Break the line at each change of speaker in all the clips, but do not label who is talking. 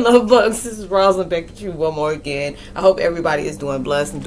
Love bugs. This is Roslynn back at you one more again. I hope everybody is doing blessed and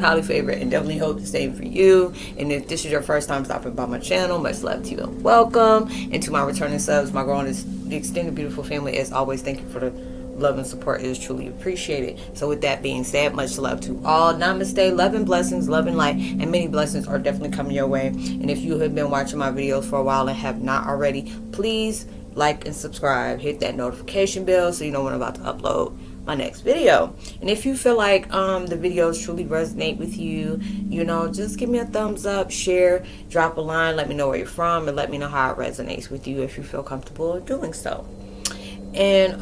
highly favored, and definitely hope the same for you. And if this is your first time stopping by my channel, much love to you and welcome. And to my returning subs, my growing extended beautiful family, as always, thank you for the love and support. It is truly appreciated. So with that being said, much love to all. Namaste. Love and blessings, love and light, and many blessings are definitely coming your way. And if you have been watching my videos for a while and have not already, please like and subscribe. Hit that notification bell so you know when I'm about to upload my next video. And if you feel like the videos truly resonate with you, you know, just give me a thumbs up, share, drop a line, let me know where you're from, and let me know how it resonates with you if you feel comfortable doing so. And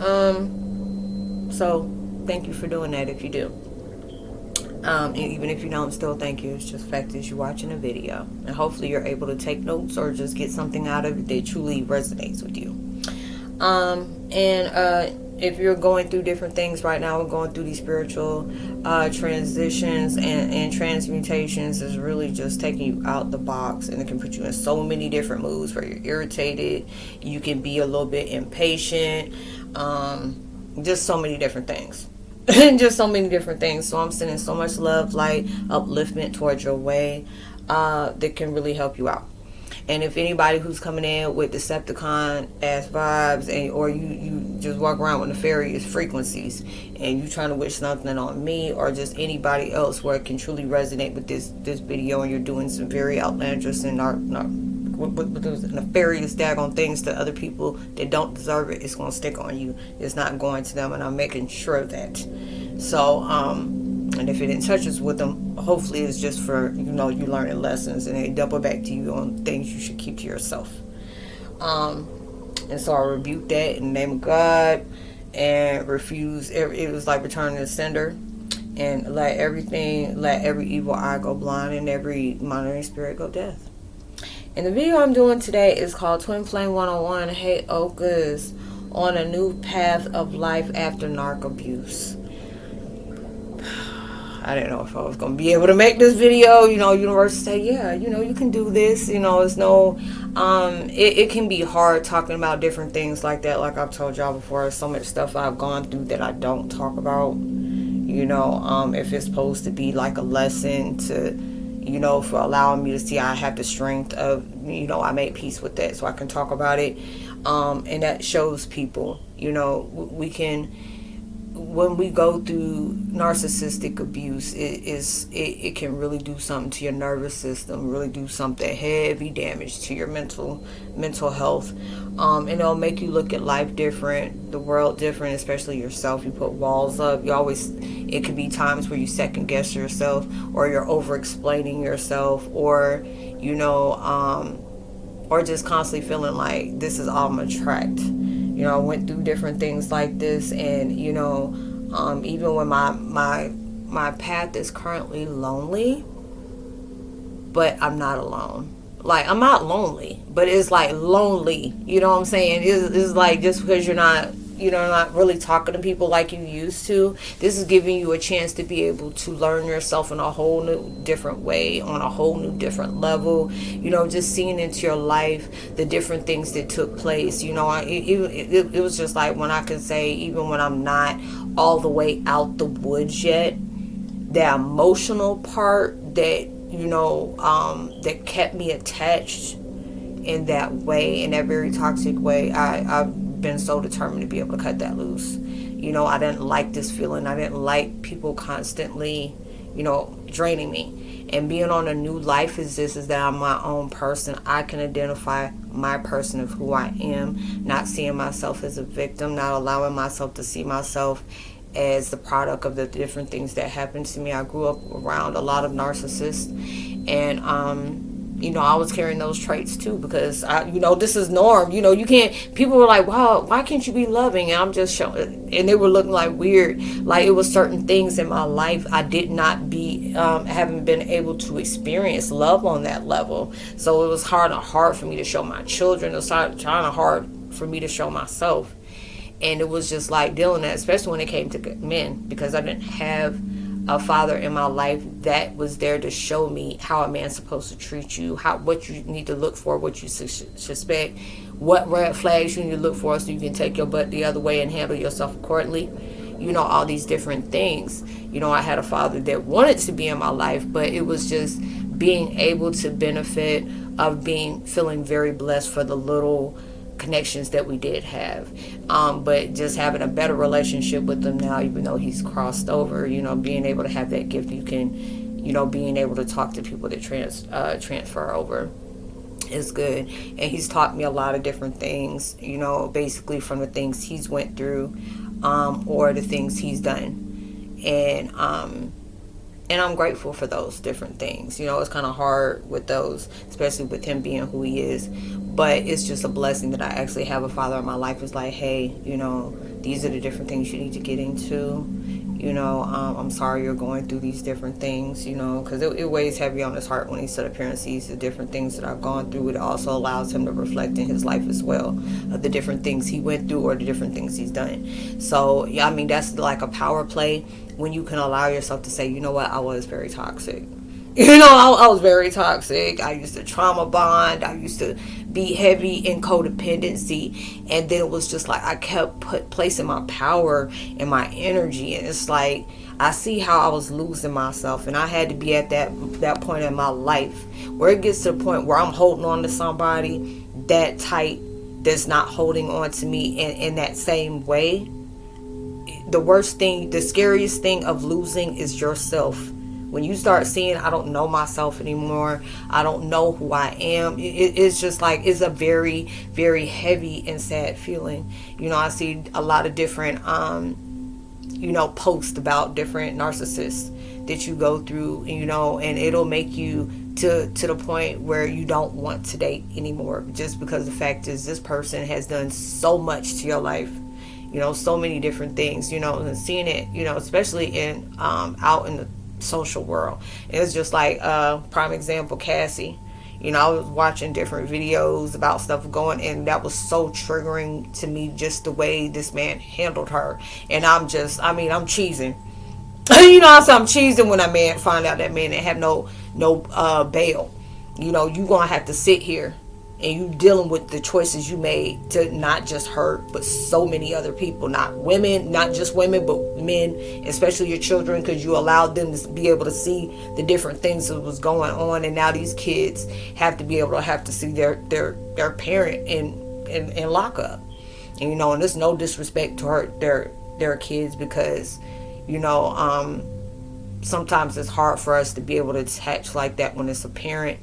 so thank you for doing that if you do. And even if you don't, still thank you. It's just the fact is you're watching a video, and hopefully you're able to take notes or just get something out of it that truly resonates with you. If you're going through different things right now, we're going through these spiritual transitions and transmutations is really just taking you out the box, and it can put you in so many different moods where you're irritated, you can be a little bit impatient, just so many different things. Just so many different things. So I'm sending so much love, light, upliftment towards your way that can really help you out. And if anybody who's coming in with Decepticon ass vibes, or you just walk around with nefarious frequencies and you trying to wish something on me or just anybody else where it can truly resonate with this video, and you're doing some very outlandish and nefarious daggone things to other people that don't deserve it, it's going to stick on you. It's not going to them, and I'm making sure of that. So and if it touches with them, hopefully it's just for, you know, you learning lessons, and they double back to you on things you should keep to yourself. And so I rebuke that in the name of God and refuse. It was like returning to the sender, and let every evil eye go blind and every monitoring spirit go deaf. And the video I'm doing today is called Twin Flame 101, Heyokas on a New Path of Life After Narc Abuse. I didn't know if I was going to be able to make this video. You know, universe say, yeah, you know, you can do this. You know, it's no, it can be hard talking about different things like that. Like I've told y'all before, so much stuff I've gone through that I don't talk about. You know, if it's supposed to be like a lesson to, you know, for allowing me to see I have the strength of, you know, I made peace with that so I can talk about it. And that shows people, you know, we can, when we go through narcissistic abuse, it can really do something to your nervous system, really do something heavy damage to your mental health. And it'll make you look at life different, the world different, especially yourself. You put walls up. It could be times where you second guess yourself, or you're over explaining yourself, or, you know, or just constantly feeling like this is all I'm attract. You know, I went through different things like this, and, you know, even when my path is currently lonely, but I'm not alone. Like, I'm not lonely, but it's like lonely. You know what I'm saying? It's like, just because you're not, you know, not really talking to people like you used to, this is giving you a chance to be able to learn yourself in a whole new different way, on a whole new different level. You know, just seeing into your life the different things that took place. You know, it was just like, when I could say, even when I'm not all the way out the woods yet, the emotional part that, you know, that kept me attached in that way, in that very toxic way, I've been so determined to be able to cut that loose. You know, I didn't like this feeling. I didn't like people constantly, you know, draining me. And being on a new life is that I'm my own person. I can identify my person of who I am, not seeing myself as a victim, not allowing myself to see myself as the product of the different things that happened to me. I grew up around a lot of narcissists, and you know, I was carrying those traits too, because you know, this is norm. You know, you can't, people were like, wow, why can't you be loving? And I'm just showing, and they were looking like weird. Like, it was certain things in my life I did not be, haven't been able to experience love on that level. So it was hard for me to show my children. It was hard for me to show myself. And it was just like dealing with that, especially when it came to men, because I didn't have a father in my life that was there to show me how a man's supposed to treat you, what you need to look for, what you suspect, what red flags you need to look for so you can take your butt the other way and handle yourself accordingly. All these different things. I had a father that wanted to be in my life, but it was just being able to benefit of feeling very blessed for the little connections that we did have, but just having a better relationship with them now, even though he's crossed over, being able to have that gift, you can, being able to talk to people that transfer over is good. And he's taught me a lot of different things, basically from the things he's went through, or the things he's done, and I'm grateful for those different things. It's kind of hard with those, especially with him being who he is. But it's just a blessing that I actually have a father in my life who's like, hey, these are the different things you need to get into. I'm sorry you're going through these different things, because it weighs heavy on his heart when he stood up here and sees the different things that I've gone through. It also allows him to reflect in his life as well, of the different things he went through or the different things he's done. So, yeah, that's like a power play when you can allow yourself to say, you know what, I was very toxic. I was very toxic. I used to trauma bond. I used to be heavy in codependency. And then it was just like I kept placing my power and my energy. And it's like I see how I was losing myself. And I had to be at that point in my life where it gets to the point where I'm holding on to somebody that tight that's not holding on to me in that same way. The scariest thing of losing is yourself. When you start seeing, I don't know myself anymore, I don't know who I am, it's just like, it's a very, very heavy and sad feeling. I see a lot of different, posts about different narcissists that you go through, and it'll make you to the point where you don't want to date anymore, just because the fact is this person has done so much to your life. So many different things, and seeing it, especially in out in the social world. It's just like prime example, Cassie. I was watching different videos about stuff going, and that was so triggering to me, just the way this man handled her. And I'm cheesing. I'm cheesing when a find out that man didn't have no bail. You gonna have to sit here and you dealing with the choices you made to not just her, but so many other people, not just women, but men, especially your children, because you allowed them to be able to see the different things that was going on. And now these kids have to see their parent in lockup. And there's no disrespect to their kids, because sometimes it's hard for us to be able to attach like that when it's a parent.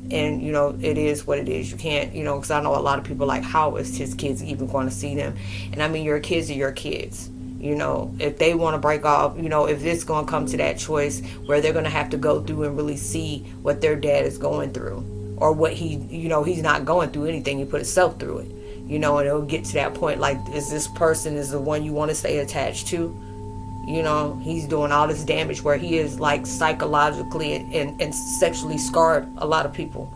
And it is what it is. You can't, because I know a lot of people like, how is his kids even going to see them? And your kids are your kids. If they want to break off, if it's going to come to that choice where they're going to have to go through and really see what their dad is going through, or what he's not going through anything, he put himself through it, and it'll get to that point, like, is this person is the one you want to stay attached to? He's doing all this damage where he is like psychologically and sexually scarred a lot of people.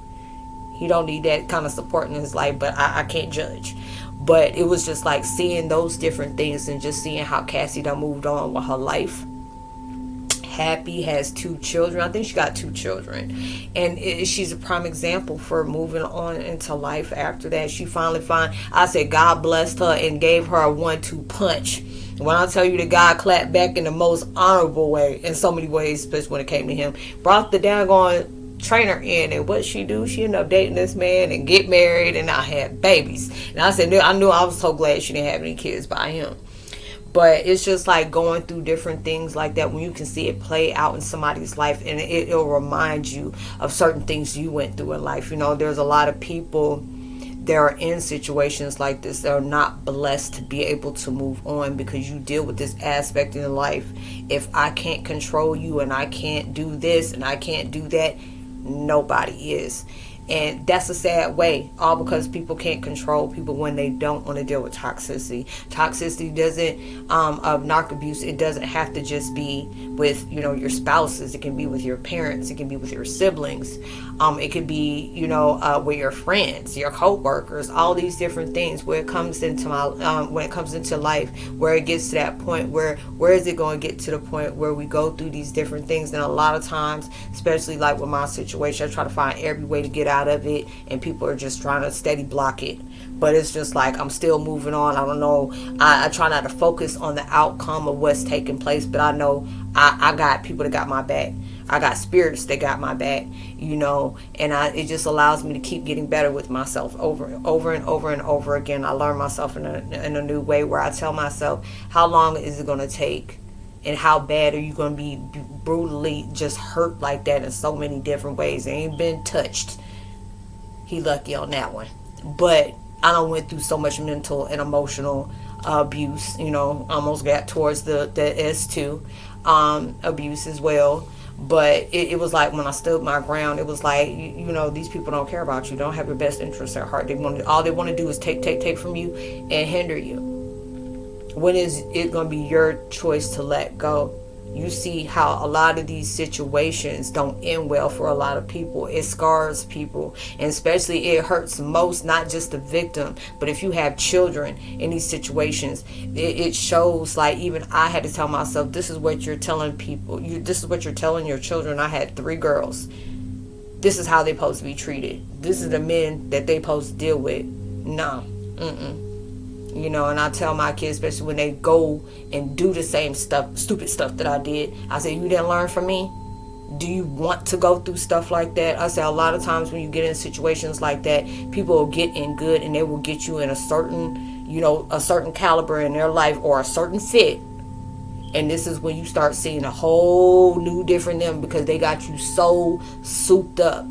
He don't need that kind of support in his life, but I can't judge. But it was just like seeing those different things and just seeing how Cassie done moved on with her life. Happy has 2 children. I think she got 2 children. And she's a prime example for moving on into life after that. She finally I said God blessed her and gave her a 1-2 punch. When I tell you that God clapped back in the most honorable way, in so many ways, especially when it came to him, brought the daggone trainer in, and what she do? She ended up dating this man and get married, and I had babies. And I said, I was so glad she didn't have any kids by him. But it's just like going through different things like that when you can see it play out in somebody's life, and it'll remind you of certain things you went through in life. There's a lot of people that are in situations like this that are not blessed to be able to move on, because you deal with this aspect in life. If I can't control you, and I can't do this and I can't do that, nobody is. And that's a sad way, all because people can't control people when they don't want to deal with toxicity. Toxicity doesn't, of narc abuse, it doesn't have to just be with, your spouses. It can be with your parents. It can be with your siblings. It could be, with your friends, your co-workers, all these different things. Where it comes into when it comes into life, where it gets to that point where is it going to get to the point where we go through these different things? And a lot of times, especially like with my situation, I try to find every way to get out of it, and people are just trying to steady block it. But it's just like I'm still moving on. I don't know. I try not to focus on the outcome of what's taking place, but I know I got people that got my back. I got spirits that got my back, and it just allows me to keep getting better with myself over and over and over again. I learn myself in a new way, where I tell myself, how long is it going to take? And how bad are you going to be brutally just hurt like that in so many different ways? Ain't been touched. He lucky on that one. But I done went through so much mental and emotional abuse. Almost got towards the S2 abuse as well. But it was like, when I stood my ground, it was like, these people don't care about you. Don't have your best interests at heart. All they want to do is take from you and hinder you. When is it going to be your choice to let go? You see how a lot of these situations don't end well for a lot of people. It scars people, and especially it hurts most, not just the victim, but if you have children in these situations, it shows. Like, even I had to tell myself, this is what you're telling people. This is what you're telling your children. I had 3 girls. This is how they're supposed to be treated. This is the men that they're supposed to deal with. No. And I tell my kids, especially when they go and do the same stuff, stupid stuff that I did, I say, you didn't learn from me? Do you want to go through stuff like that? I say, a lot of times when you get in situations like that, people will get in good, and they will get you in a certain caliber in their life, or a certain fit. And this is when you start seeing a whole new different them, because they got you so souped up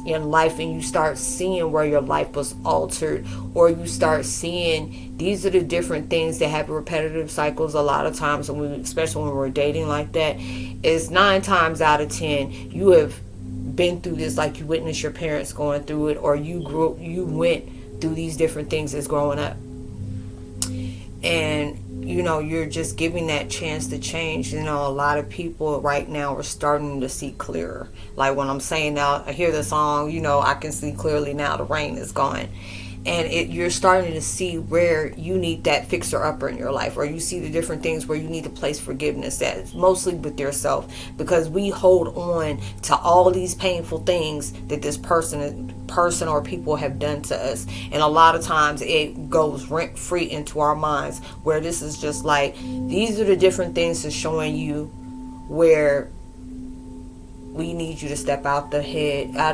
in life, and you start seeing where your life was altered, or you start seeing these are the different things that have repetitive cycles. A lot of times, especially when we're dating like that, is 9 times out of 10 you have been through this, like you witnessed your parents going through it, or you went through these different things as growing up, and you're just giving that chance to change. A lot of people right now are starting to see clearer. Like when I'm saying now, I hear the song, I can see clearly now, the rain is gone. And you're starting to see where you need that fixer-upper in your life, or you see the different things where you need to place forgiveness at, mostly with yourself, because we hold on to all these painful things that this person or people have done to us. And a lot of times it goes rent-free into our minds, where this is just like, these are the different things that's showing you where we need you to step out of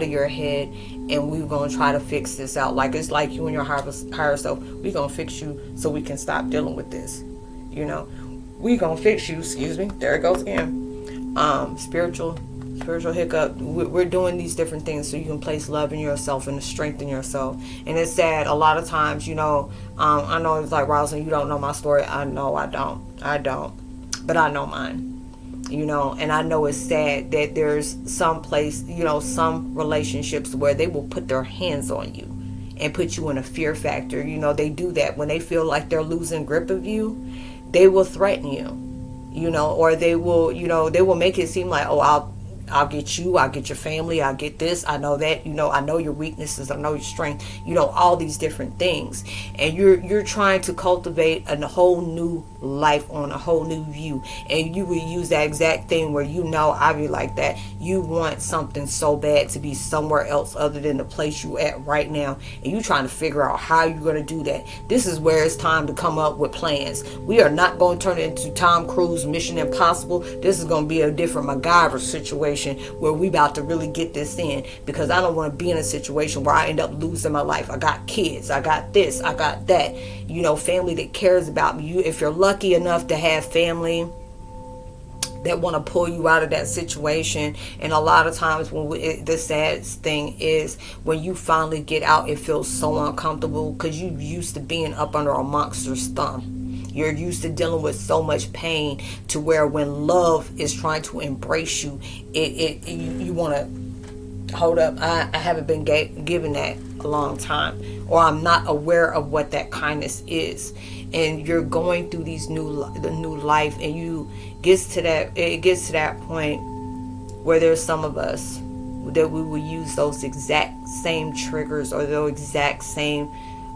your head, and we're going to try to fix this out. Like, it's like you and your higher self. We're going to fix you so we can stop dealing with this. We're going to fix you. Excuse me. There it goes again. Spiritual hiccup. We're doing these different things so you can place love in yourself and strengthen yourself. And it's sad. A lot of times, I know it's like, Roslynn, you don't know my story. I know I don't. But I know mine. And I know it's sad that there's some place, some relationships where they will put their hands on you and put you in a fear factor. They do that when they feel like they're losing grip of you. They will threaten you, or they will make it seem like, oh, I'll get you, I'll get your family, I'll get this, I know that, I know your weaknesses, I know your strength, all these different things. And you're trying to cultivate a whole new life on a whole new view, and you will use that exact thing where I be like that. You want something so bad to be somewhere else other than the place you at right now, and you trying to figure out how you're going to do that. This is where it's time to come up with plans. We are not going to turn it into Tom Cruise Mission Impossible. This is going to be a different MacGyver situation, where we about to really get this in, because I don't want to be in a situation where I end up losing my life. I got kids, I got this, I got that, family that cares about me. If you're lucky enough to have family that want to pull you out of that situation, and a lot of times the saddest thing is when you finally get out, it feels so uncomfortable, because you used to being up under a monster's thumb. You're used to dealing with so much pain, to where when love is trying to embrace you, you want to hold up, I haven't been given that a long time, or I'm not aware of what that kindness is. And you're going through these new life, and it gets to that point where there's some of us that we will use those exact same triggers, or those exact same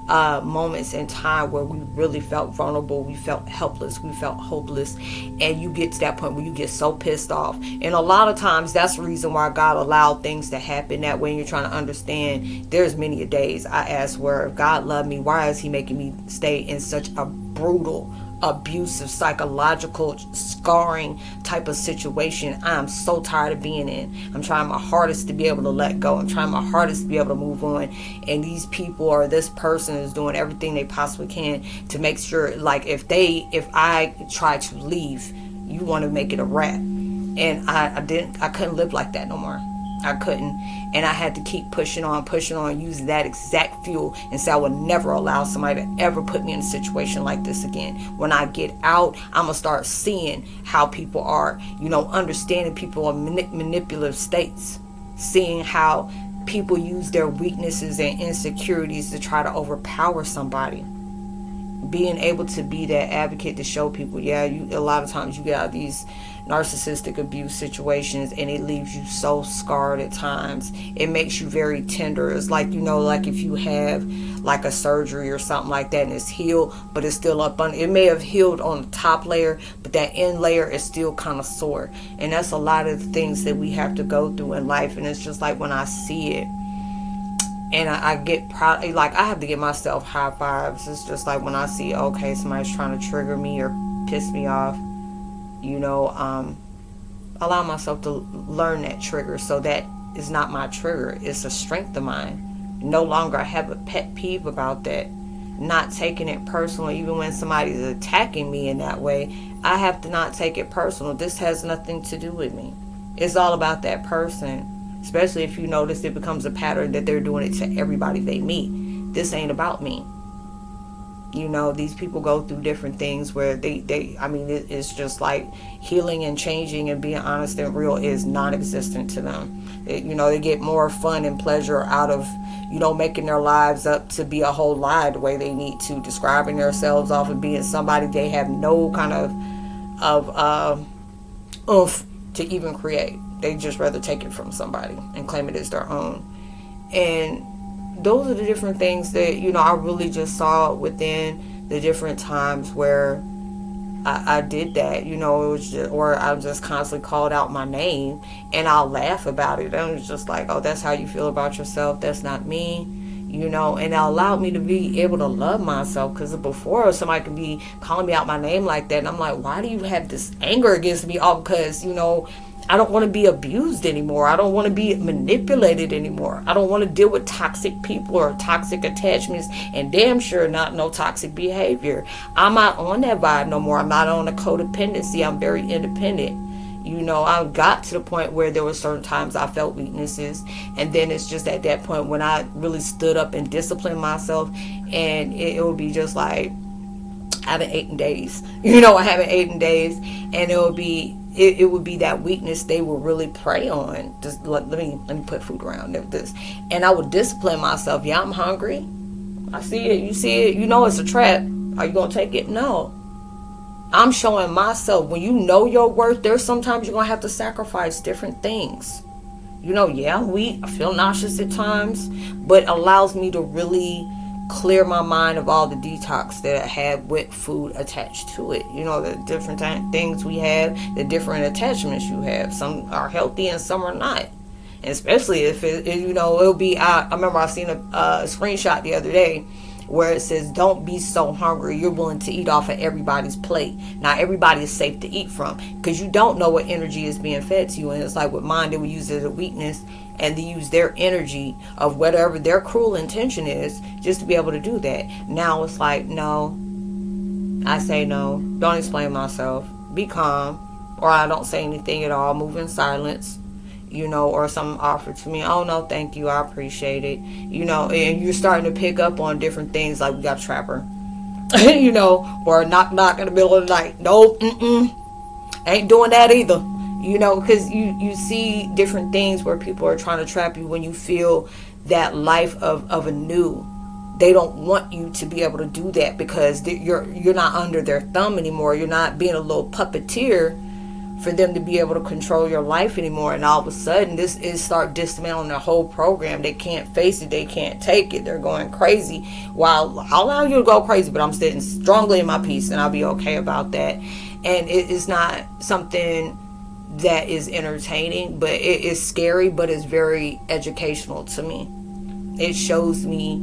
moments in time where we really felt vulnerable, we felt helpless, we felt hopeless, and you get to that point where you get so pissed off. And a lot of times that's the reason why God allowed things to happen that way. And you're trying to understand, there's many a days I ask, where if God loved me, why is he making me stay in such a brutal, abusive, psychological, scarring type of situation I am so tired of being in? I'm trying my hardest to be able to let go. I'm trying my hardest to be able to move on. And these people, or this person, is doing everything they possibly can to make sure, like, if I try to leave, you want to make it a wrap. And I couldn't live like that no more. I couldn't. And I had to keep pushing on, using that exact fuel, and say I would never allow somebody to ever put me in a situation like this again. When I get out, I'm going to start seeing how people are, understanding people are manipulative states, seeing how people use their weaknesses and insecurities to try to overpower somebody. Being able to be that advocate to show people, a lot of times you get out of these narcissistic abuse situations, and it leaves you so scarred at times. It makes you very tender. It's like, like if you have like a surgery or something like that, and it's healed, but it's still up on, it may have healed on the top layer, but that end layer is still kind of sore. And that's a lot of the things that we have to go through in life. And it's just like, when I see it, and I get proud, like I have to give myself high fives. It's just like when I see, okay, somebody's trying to trigger me or piss me off, allow myself to learn that trigger, so that is not my trigger. It's a strength of mine. No longer I have a pet peeve about that. Not taking it personal, even when somebody's attacking me in that way. I have to not take it personal. This has nothing to do with me. It's all about that person. Especially if you notice it becomes a pattern that they're doing it to everybody they meet. This ain't about me. These people go through different things where it's just like healing and changing and being honest and real is non-existent to them. They get more fun and pleasure out of, making their lives up to be a whole lie the way they need to, describing themselves off of being somebody they have no kind of oomph to even create. They just rather take it from somebody and claim it as their own. And those are the different things that, I really just saw within the different times where I did that, it was just, or I just constantly called out my name, and I'll laugh about it. And it's just like, oh, that's how you feel about yourself. That's not me, and it allowed me to be able to love myself. Because before, somebody could be calling me out my name like that, and I'm like, why do you have this anger against me? All because, I don't want to be abused anymore. I don't want to be manipulated anymore. I don't want to deal with toxic people or toxic attachments, and damn sure not no toxic behavior. I'm not on that vibe no more. I'm not on a codependency. I'm very independent. I got to the point where there were certain times I felt weaknesses, and then it's just at that point when I really stood up and disciplined myself, and it would be just like, I haven't eaten in days. I haven't eaten in days, and it would be that weakness they will really prey on. Just let me put food around this, and I would discipline myself. Yeah, I'm hungry. I see it. You see it. It's a trap. Are you gonna take it? No. I'm showing myself, when you know your worth, there's sometimes you're gonna have to sacrifice different things. I'm weak. I feel nauseous at times, but it allows me to really clear my mind of all the detox that I have with food attached to it. The different things we have, the different attachments you have. Some are healthy and some are not. And especially if it'll be, I remember I seen a screenshot the other day where it says, don't be so hungry you're willing to eat off of everybody's plate. Now, everybody is safe to eat from, because you don't know what energy is being fed to you. And it's like with mine, they would use it as a weakness, and they use their energy of whatever their cruel intention is just to be able to do that. Now it's like, no. I say no. Don't explain myself. Be calm. Or I don't say anything at all. Move in silence. Or something offered to me. Oh, no, thank you. I appreciate it. And you're starting to pick up on different things, like we got a trapper. Or knock in the middle of the night. Nope, ain't doing that either. You know, because you see different things where people are trying to trap you when you feel that life of a new. They don't want you to be able to do that because you're not under their thumb anymore. You're not being a little puppeteer for them to be able to control your life anymore. And all of a sudden, this is start dismantling the whole program. They can't face it. They can't take it. They're going crazy. Well, I'll allow you to go crazy, but I'm sitting strongly in my peace, and I'll be okay about that. And it is not something that is entertaining, but it is scary, but it's very educational to me. It shows me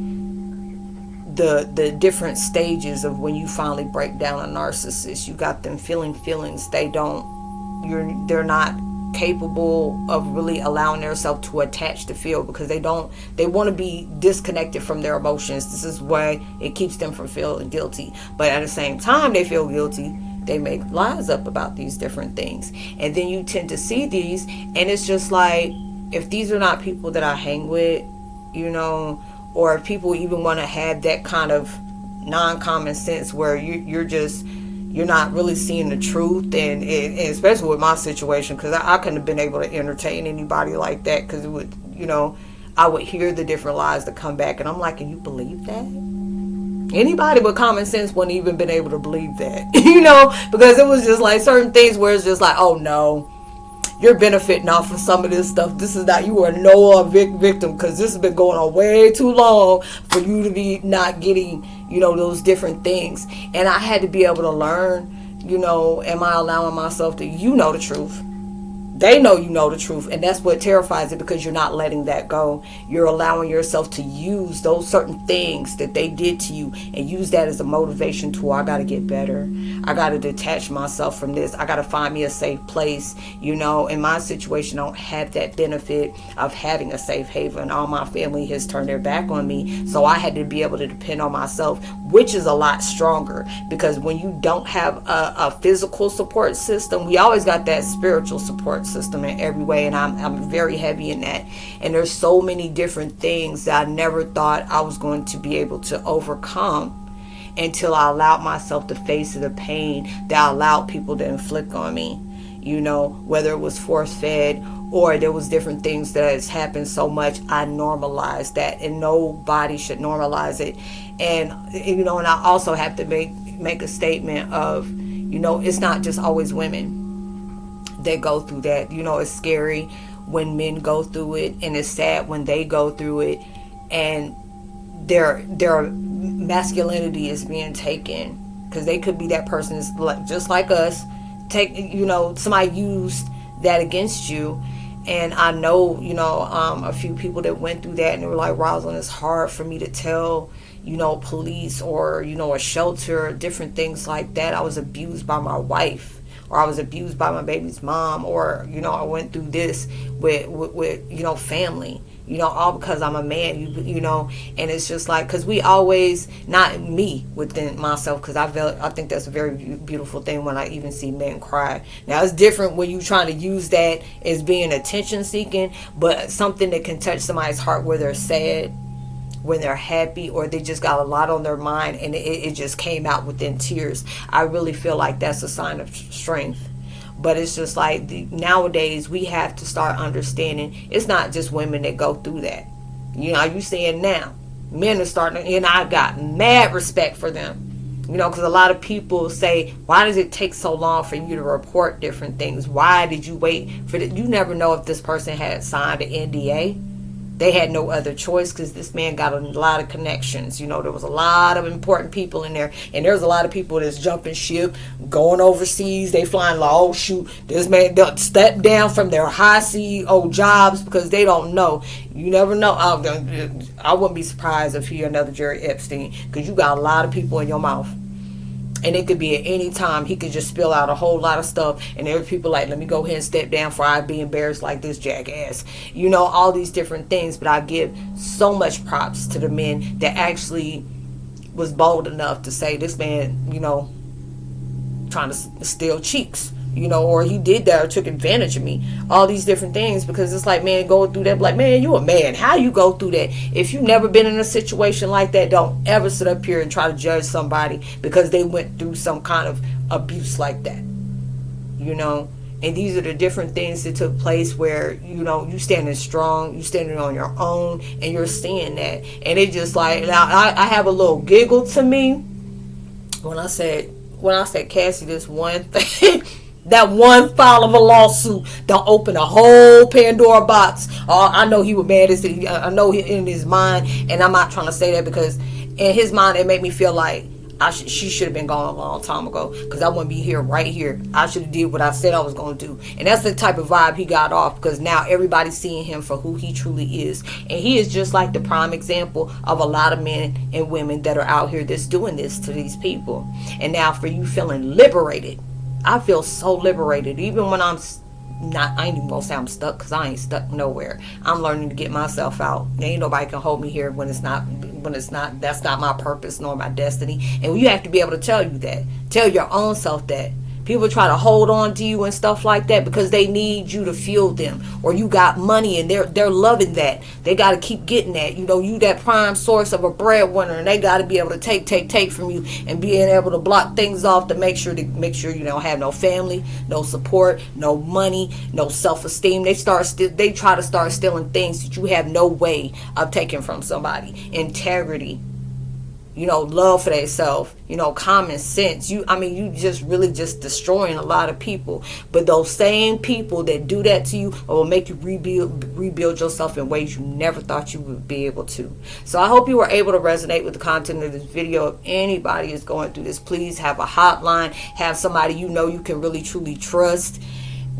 the different stages of when you finally break down a narcissist. You got them feeling feelings they're not capable of really allowing themselves to attach to feel, because they want to be disconnected from their emotions. This is why it keeps them from feeling guilty, but at the same time they feel guilty. They make lies up about these different things, and then you tend to see these, and it's just like, if these are not people that I hang with, you know, or if people even want to have that kind of non-common sense where you're not really seeing the truth, and especially with my situation, because I couldn't have been able to entertain anybody like that, because it would, you know, I would hear the different lies that come back, and I'm like, can you believe that? Anybody with common sense wouldn't even been able to believe that, you know, because it was just like certain things where it's just like, oh no, you're benefiting off of some of this stuff. This is not, you are no victim, because this has been going on way too long for you to be not getting, you know, those different things. And I had to be able to learn, you know, am I allowing myself to, you know, the truth. They know you know the truth, and that's what terrifies it, because you're not letting that go. You're allowing yourself to use those certain things that they did to you and use that as a motivation tool. I got to get better. I got to detach myself from this. I got to find me a safe place. You know, in my situation, I don't have that benefit of having a safe haven. All my family has turned their back on me, so I had to be able to depend on myself, which is a lot stronger, because when you don't have a physical support system, we always got that spiritual support system in every way, and I'm very heavy in that. And there's so many different things that I never thought I was going to be able to overcome until I allowed myself to face the pain that I allowed people to inflict on me, you know, whether it was force-fed or there was different things that has happened so much. I normalized that, and nobody should normalize it. And, you know, and I also have to make a statement of, you know, it's not just always women that go through that. You know, it's scary when men go through it, and it's sad when they go through it, and their masculinity is being taken, because they could be that person is like just like us. You know, somebody used that against you. And I know, you know, a few people that went through that, and they were like, Roslynn, it's hard for me to tell, you know, police or, you know, a shelter, different things like that. I was abused by my wife, or I was abused by my baby's mom, or, you know, I went through this with you know, family, you know, all because I'm a man, you know. And it's just like, because we always, not me within myself, because I think that's a very beautiful thing when I even see men cry. Now, it's different when you're trying to use that as being attention seeking, but something that can touch somebody's heart where they're sad, when they're happy, or they just got a lot on their mind, and it just came out within tears. I really feel like that's a sign of strength. But it's just like, nowadays we have to start understanding it's not just women that go through that. You know, you saying now men are starting, and I got mad respect for them. You know, because a lot of people say, why does it take so long for you to report different things? Why did you wait for it? You never know if this person had signed an NDA. They had no other choice, because this man got a lot of connections. You know, there was a lot of important people in there. And there's a lot of people that's jumping ship, going overseas. They flying like, oh, shoot, this man stepped down from their high CEO jobs because they don't know. You never know. I wouldn't be surprised if he another Jerry Epstein, because you got a lot of people in your mouth. And it could be at any time. He could just spill out a whole lot of stuff, and there are people like, let me go ahead and step down for I be embarrassed like this jackass. You know, all these different things. But I give so much props to the men that actually was bold enough to say, this man, you know, trying to steal cheeks, you know, or he did that or took advantage of me. All these different things, because it's like, man, going through that, like, man, you a man. How you go through that? If you've never been in a situation like that, don't ever sit up here and try to judge somebody because they went through some kind of abuse like that. You know, And these are the different things that took place where, you know, you standing strong, you standing on your own, and you're seeing that. And it just like, now I have a little giggle to me when I said, Cassie, this one thing, that one file of a lawsuit don't open a whole Pandora box. I know he was mad. I know he in his mind, and I'm not trying to say that because in his mind it made me feel like she should have been gone a long time ago, because I wouldn't be here right here. I should have did what I said I was going to do. And that's the type of vibe he got off, because now everybody's seeing him for who he truly is. And he is just like the prime example of a lot of men and women that are out here that's doing this to these people. And now for you feeling liberated, I feel so liberated. Even when I ain't even gonna say I'm stuck, because I ain't stuck nowhere. I'm learning to get myself out. Ain't nobody can hold me here when it's not, that's not my purpose nor my destiny. And you have to be able to tell your own self that. People try to hold on to you and stuff like that because they need you to fuel them, or you got money and they're loving that. They got to keep getting that. You know, you that prime source of a breadwinner, and they got to be able to take from you, and being able to block things off to make sure you don't have no family, no support, no money, no self-esteem. They try to start stealing things that you have no way of taking from somebody. Integrity. You know, love for themselves, you know, common sense. You just really just destroying a lot of people. But those same people that do that to you will make you rebuild yourself in ways you never thought you would be able to. So I hope you were able to resonate with the content of this video. If anybody is going through this, please have a hotline. Have somebody you know you can really truly trust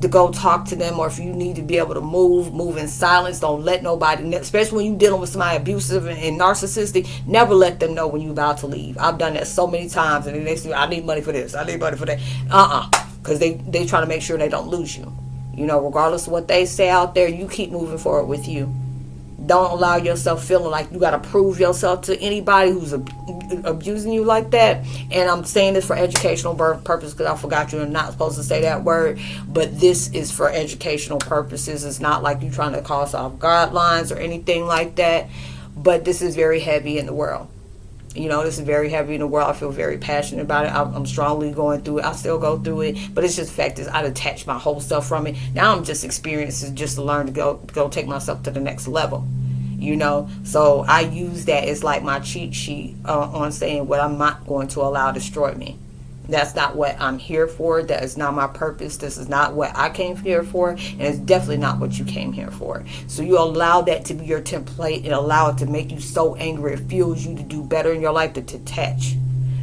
to go talk to them. Or if you need to be able to move in silence. Don't let nobody, especially when you're dealing with somebody abusive and narcissistic, never let them know when you're about to leave. I've done that so many times, and then they say, I need money for this, I need money for that. Because they try to make sure they don't lose you. You know, regardless of what they say out there, you keep moving forward with you. Don't allow yourself feeling like you got to prove yourself to anybody who's abusing you like that. And I'm saying this for educational purposes, because I forgot you're not supposed to say that word. But this is for educational purposes. It's not like you're trying to cause off guidelines or anything like that. But this is very heavy in the world. You know, this is very heavy in the world. I feel very passionate about it. I'm strongly going through it. I still go through it. But it's just the fact is I detached my whole self from it. Now I'm just experiencing just to learn to go take myself to the next level. You know, so I use that as like my cheat sheet on saying what I'm not going to allow destroy me. That's not what I'm here for. That is not my purpose. This is not what I came here for. And it's definitely not what you came here for. So you allow that to be your template and allow it to make you so angry it fuels you to do better in your life, to detach.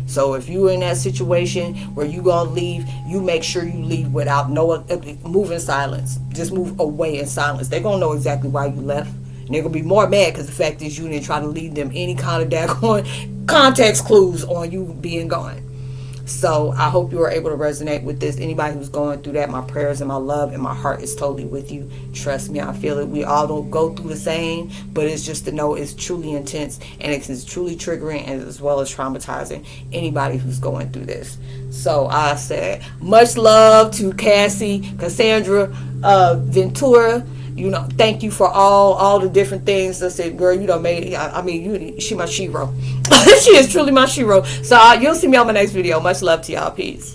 So if you're in that situation where you gonna leave, you make sure you leave without move in silence. Just move away in silence. They're gonna know exactly why you left. And they're going to be more mad because the fact is you didn't try to leave them any kind of daggone context clues on you being gone. So I hope you are able to resonate with this. Anybody who's going through that, my prayers and my love and my heart is totally with you. Trust me, I feel it. We all don't go through the same, but it's just to know it's truly intense and it's truly triggering and as well as traumatizing anybody who's going through this. So I said much love to Cassie, Cassandra, Ventura. You know, thank you for all the different things. I said, girl, you done made it. She my shero. She is truly my shero. So you'll see me on my next video. Much love to y'all. Peace.